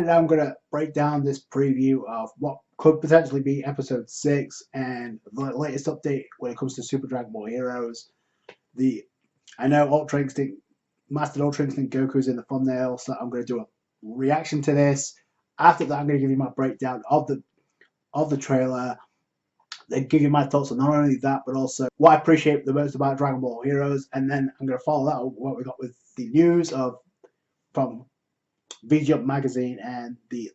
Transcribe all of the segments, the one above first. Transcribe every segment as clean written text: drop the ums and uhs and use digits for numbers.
Now I'm going to break down this preview of what could potentially be episode 6 and the latest update when it comes to Super Dragon Ball Heroes. I know Ultra Instinct, Master Ultra Instinct Goku's in the thumbnail, so I'm going to do a reaction to this. After that, I'm going to give you my breakdown of the trailer. Then give you my thoughts on not only that, but also what I appreciate the most about Dragon Ball Heroes. And then I'm going to follow that with what we got with the news from VG magazine and the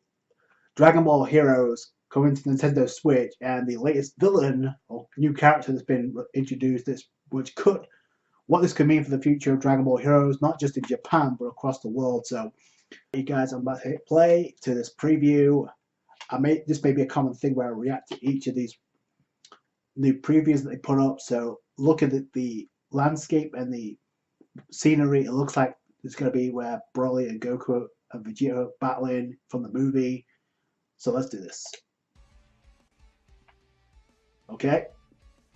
Dragon Ball Heroes coming to Nintendo Switch and the latest villain or new character that's been introduced, what this could mean for the future of Dragon Ball Heroes, not just in Japan but across the world. So you guys, I'm about to hit play to this preview. This may be a common thing where I react to each of these new previews that they put up. So look at the landscape and the scenery. It looks like it's going to be where Broly and Goku and Vegeta are battling from the movie. So let's do this. Okay,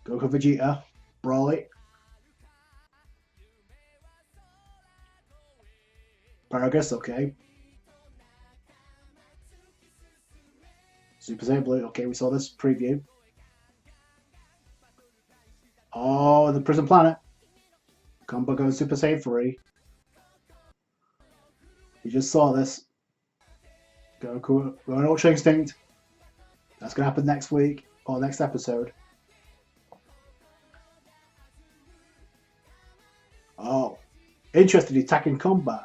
Goku, Vegeta, Broly, Paragus. Okay, Super Saiyan Blue. Okay, we saw this preview. Oh, the prison planet. Combo goes Super Saiyan 3. We just saw this. Goku going Ultra Instinct. That's going to happen next week or next episode. Oh, interesting attacking combat.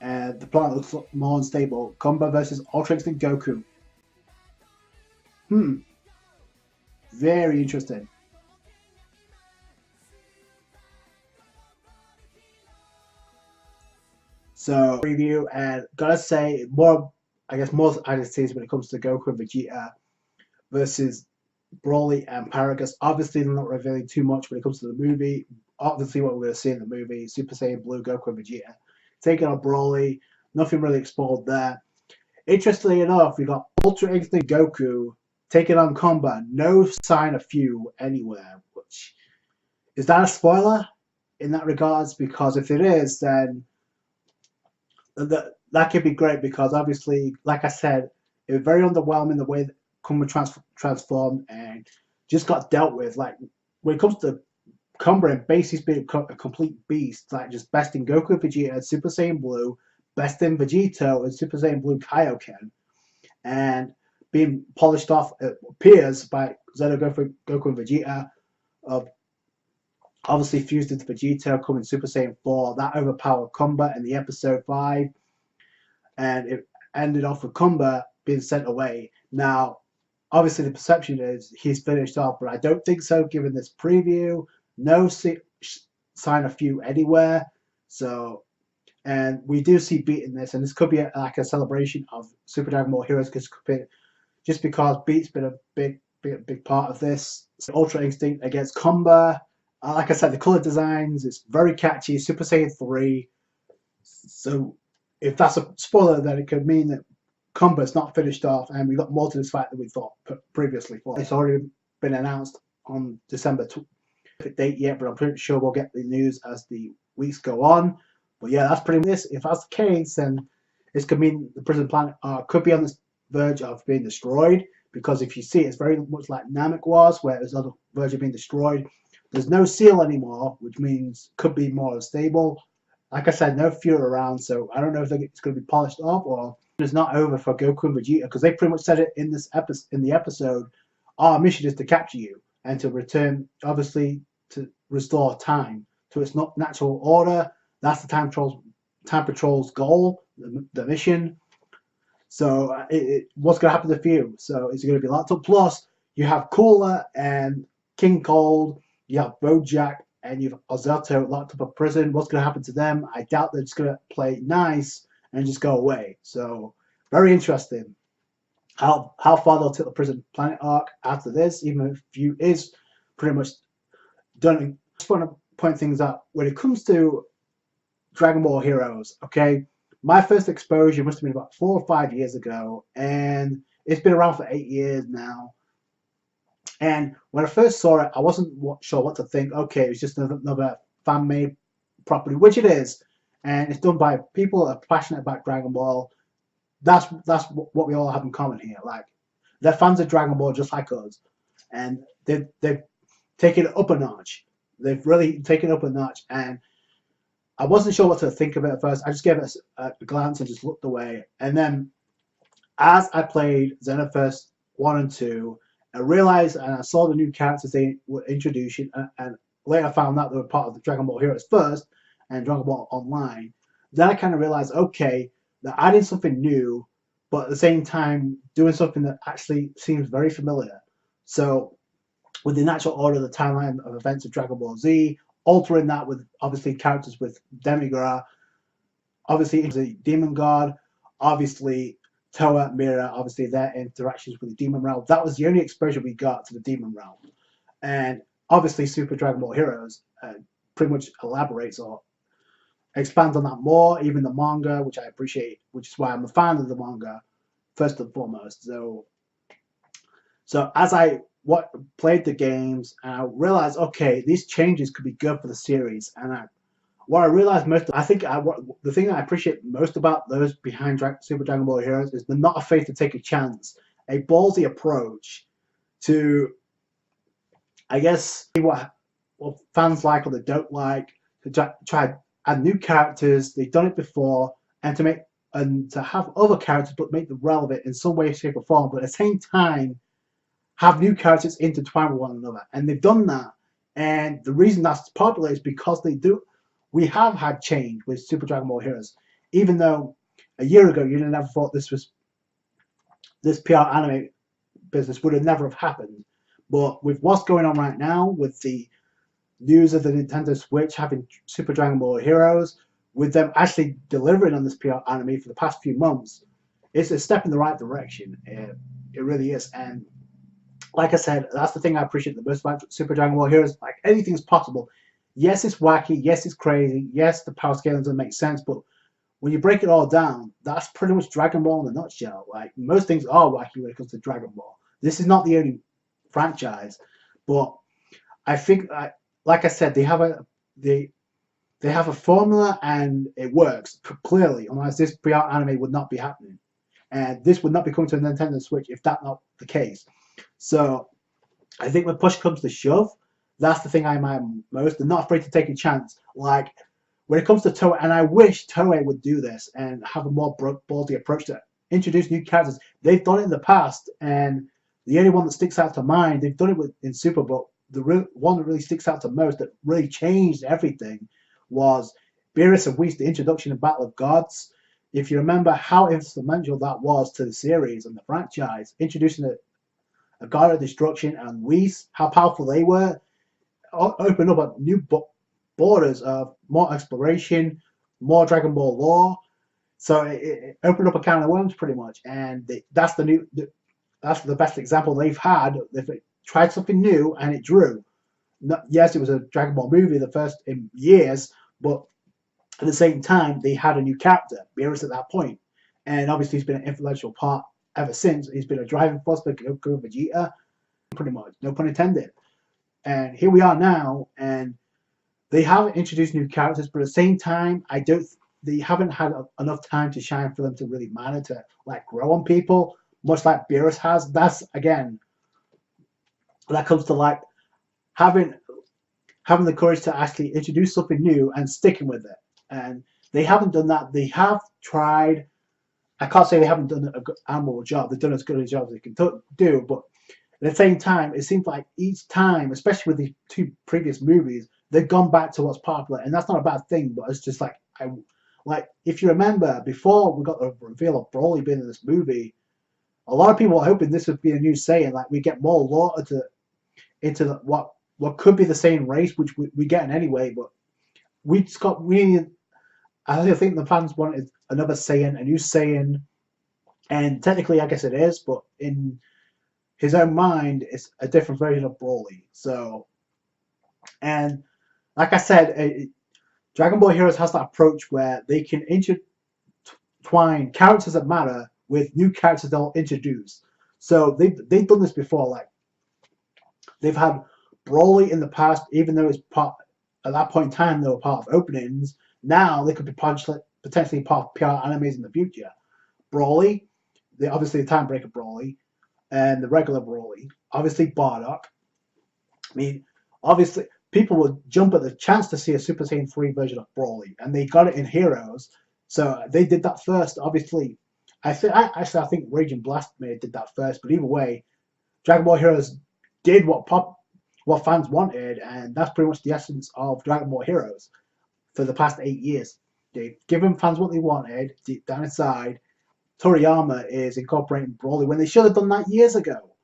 And the planet looks more unstable. Combo versus Ultra Instinct Goku. Very interesting. So preview, and gotta say more added scenes when it comes to Goku and Vegeta versus Broly and Paragus. Obviously they're not revealing too much when it comes to the movie. Obviously what we're gonna see in the movie, Super Saiyan Blue, Goku and Vegeta taking on Broly. Nothing really explored there. Interestingly enough, we got Ultra Instinct Goku taking on Combat. No sign of Few anywhere. Which is that a spoiler in that regards? Because if it is, then that could be great, because obviously, like I said, it was very underwhelming the way that Kumba transformed and just got dealt with. Like when it comes to Kumba and base, he's been a complete beast, like just besting Goku, Vegeta, and Super Saiyan Blue, besting Vegito and Super Saiyan Blue Kaioken, and being polished off, it appears, by Zeno, Goku and Vegeta, of obviously fused into Vegito, coming Super Saiyan 4. That overpowered Kumba in the episode 5, and it ended off with Kumba being sent away. Now, obviously the perception is he's finished off, but I don't think so given this preview. No sign of Few anywhere. So, and we do see Beat in this, and this could be like a celebration of Super Dragon Ball Heroes, just because Beat's been a big part of this. So Ultra Instinct against Kumba. Like I said, the color designs, it's very catchy. Super Saiyan 3. So if that's a spoiler, then it could mean that Kumba's not finished off, and we got more to this fight than we thought previously. It's already been announced on December 20th date yet, but I'm pretty sure we'll get the news as the weeks go on. But yeah, that's pretty much this. If that's the case, then this could mean the prison planet could be on the verge of being destroyed, because if you see, it's very much like Namek was, where it was on the verge of being destroyed. There's no seal anymore, which means could be more unstable. Like I said, no Few around, so I don't know if it's going to be polished off or it's not over for Goku and Vegeta, because they pretty much said it in the episode. Our mission is to capture you and to return, obviously, to restore time to its natural order. That's the Time Patrol's goal, the mission. So what's going to happen to Few? So is it going to be locked up? Plus, you have Cooler and King Cold. You have Bojack and you have Ozelto locked up in prison. What's going to happen to them? I doubt they're just going to play nice and just go away. So very interesting how far they'll take the prison planet arc after this, even if Few is pretty much done. I just want to point things out when it comes to Dragon Ball Heroes. Okay, my first exposure must have been about 4 or 5 years ago, and it's been around for 8 years now. And when I first saw it, I wasn't sure what to think. Okay, it's just another fan-made property, which it is. and it's done by people that are passionate about Dragon Ball. That's what we all have in common here. Like, they're fans of Dragon Ball just like us, and they've taken it up a notch. They've really taken it up a notch, and I wasn't sure what to think of it at first. I just gave it a glance and just looked away. And then as I played Xenoverse 1 and 2, I realized and I saw the new characters they were introducing, and later I found out they were part of the Dragon Ball Heroes first and Dragon Ball Online. Then I kind of realized, okay, they're adding something new, but at the same time doing something that actually seems very familiar. So with the natural order of the timeline of events of Dragon Ball Z, altering that with obviously characters with Demigra, obviously the Demon God, obviously Toa, Mira, obviously their interactions with the Demon Realm. That was the only exposure we got to the Demon Realm. And obviously Super Dragon Ball Heroes pretty much elaborates or expands on that more, even the manga, which I appreciate, which is why I'm a fan of the manga, first and foremost. So as I played the games, and I realized, okay, these changes could be good for the series. And what I realized most, the thing that I appreciate most about those behind Super Dragon Ball Heroes is they're not afraid to take a chance, a ballsy approach to, I guess, what fans like or they don't like, to try add new characters. They've done it before, and to have other characters but make them relevant in some way, shape, or form, but at the same time have new characters intertwined with one another. And they've done that. And the reason that's popular is because we have had change with Super Dragon Ball Heroes. Even though a year ago you never thought this PR anime business would have never have happened. But with what's going on right now, with the news of the Nintendo Switch having Super Dragon Ball Heroes, with them actually delivering on this PR anime for the past few months, it's a step in the right direction. It really is. And like I said, that's the thing I appreciate the most about Super Dragon Ball Heroes. Like, anything's possible. Yes, it's wacky. Yes, it's crazy. Yes, the power scaling doesn't make sense. But when you break it all down, that's pretty much Dragon Ball in a nutshell. Like, most things are wacky when it comes to Dragon Ball. This is not the only franchise, but I think, like I said, they have a formula and it works clearly. Otherwise, this PR anime would not be happening, and this would not be coming to a Nintendo Switch if that's not the case. So I think when push comes to shove, that's the thing I admire most. They're not afraid to take a chance. Like, when it comes to Toei, and I wish Toei would do this and have a more ballsy approach to introduce new characters. They've done it in the past, and the only one that sticks out to mind, they've done it in Super, but the one that really sticks out to most, that really changed everything, was Beerus and Whis, the introduction of Battle of Gods. If you remember how influential that was to the series and the franchise, introducing a god of destruction and Whis, how powerful they were, opened up a new borders of more exploration, more Dragon Ball lore. So it opened up a can of worms pretty much, and that's the best example they've had. They've tried something new and it drew. Yes, it was a Dragon Ball movie, the first in years, but at the same time they had a new character, Beerus, at that point, and obviously he's been an influential part ever since. He's been a driving force for Goku and Vegeta, pretty much, no pun intended. And here we are now, and they haven't introduced new characters, but at the same time, they haven't had enough time to shine for them to really matter, to like grow on people, much like Beerus has. That's, again, that comes to like having the courage to actually introduce something new and sticking with it. And they haven't done that. They have tried. I can't say they haven't done a good admirable job. They've done as good a job as they can do, but at the same time, it seems like each time, especially with the two previous movies, they've gone back to what's popular, and that's not a bad thing. But it's just like if you remember, before we got the reveal of Broly being in this movie, a lot of people were hoping this would be a new Saiyan, like we get more lore into what could be the same race, which we get in anyway. But I think the fans wanted another Saiyan, a new Saiyan, and technically, I guess it is, but in his own mind, it's a different version of Broly. So, and like I said, Dragon Ball Heroes has that approach where they can intertwine characters that matter with new characters they'll introduce. So they've done this before. Like, they've had Broly in the past, even though it's at that point in time they were part of openings. now they could be potentially part of PR animes in the future. Broly, obviously the Time Breaker Broly, and the regular Broly. Obviously Bardock. I mean, obviously people would jump at the chance to see a Super Saiyan 3 version of Broly, and they got it in Heroes, so they did that first. Obviously, I think Raging Blast did that first, but either way, Dragon Ball Heroes did what fans wanted, and that's pretty much the essence of Dragon Ball Heroes for the past 8 years. They've given fans what they wanted. Deep down inside, Toriyama is incorporating Broly when they should have done that years ago.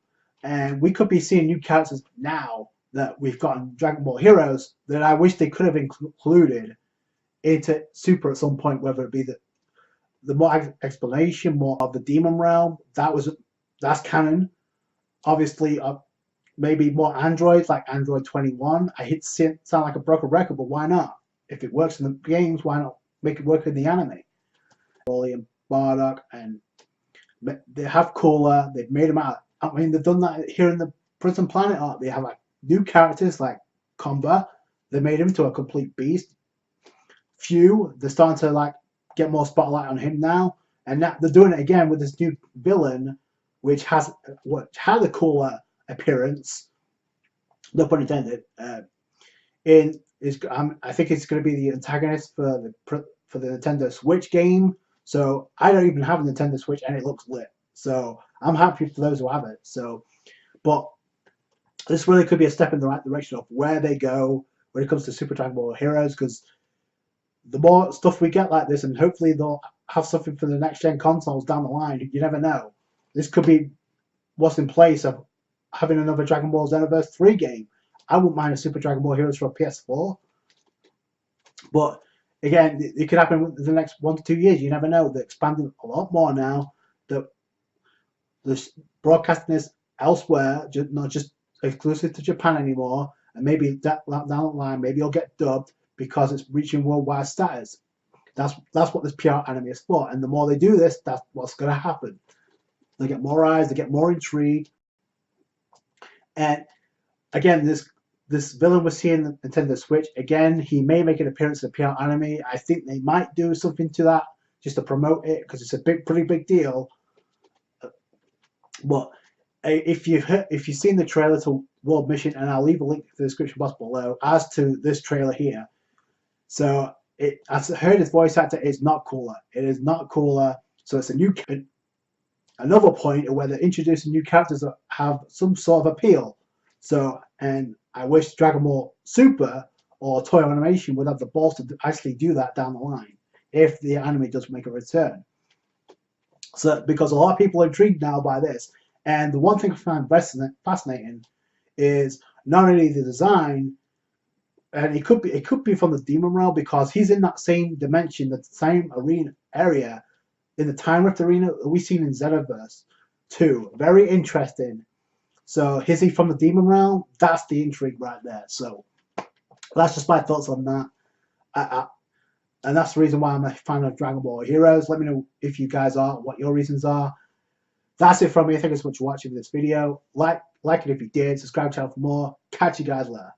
And we could be seeing new characters now that we've gotten Dragon Ball Heroes that I wish they could have included into Super at some point, whether it be the more explanation, more of the Demon Realm. That's canon. Obviously, maybe more androids like Android 21. I hate to sound like a broken record, but why not? If it works in the games, why not make it work in the anime? Broly and Bardock, and they have Cooler. They've made them out. I mean, they've done that here in the Prison Planet arc. They have like new characters like Comba. They made him to a complete beast. Few, they're starting to like get more spotlight on him now, and that they're doing it again with this new villain, which had a cooler appearance. No pun intended. I think it's going to be the antagonist for the Nintendo Switch game. So I don't even have a Nintendo Switch, and it looks lit. So I'm happy for those who have it. So, but this really could be a step in the right direction of where they go when it comes to Super Dragon Ball Heroes, because the more stuff we get like this, and hopefully they'll have something for the next gen consoles down the line. You never know. This could be what's in place of having another Dragon Ball Xenoverse 3 game. I wouldn't mind a Super Dragon Ball Heroes for a PS4. But again, it could happen within the next 1 to 2 years. You never know. They're expanding a lot more now. The broadcasting is elsewhere, not just exclusive to Japan anymore. And maybe down the line, maybe it'll get dubbed because it's reaching worldwide status. That's what this PR anime is for. And the more they do this, that's what's going to happen. They get more eyes, they get more intrigue. And again, this villain we're seeing in Nintendo Switch, again, he may make an appearance in a PR anime. I think they might do something to that just to promote it, because it's a pretty big deal. But if you've seen the trailer to World Mission, and I'll leave a link to the description box below as to this trailer here. So I heard his voice actor is not Cooler. It is not Cooler. So it's another point where they're introducing new characters that have some sort of appeal. So, and I wish Dragon Ball Super or Toei Animation would have the balls to actually do that down the line if the anime does make a return. So, because a lot of people are intrigued now by this, and the one thing I find fascinating is not only the design, and it could be from the Demon Realm, because he's in that same dimension, the same arena area in the Time Rift arena that we've seen in Xenoverse 2. Very interesting. So is he from the Demon Realm? That's the intrigue right there. So that's just my thoughts on that. And that's the reason why I'm a fan of Dragon Ball Heroes. Let me know if you guys are, what your reasons are. That's it from me. Thank you so much for watching this video. Like it if you did. Subscribe to the channel for more. Catch you guys later.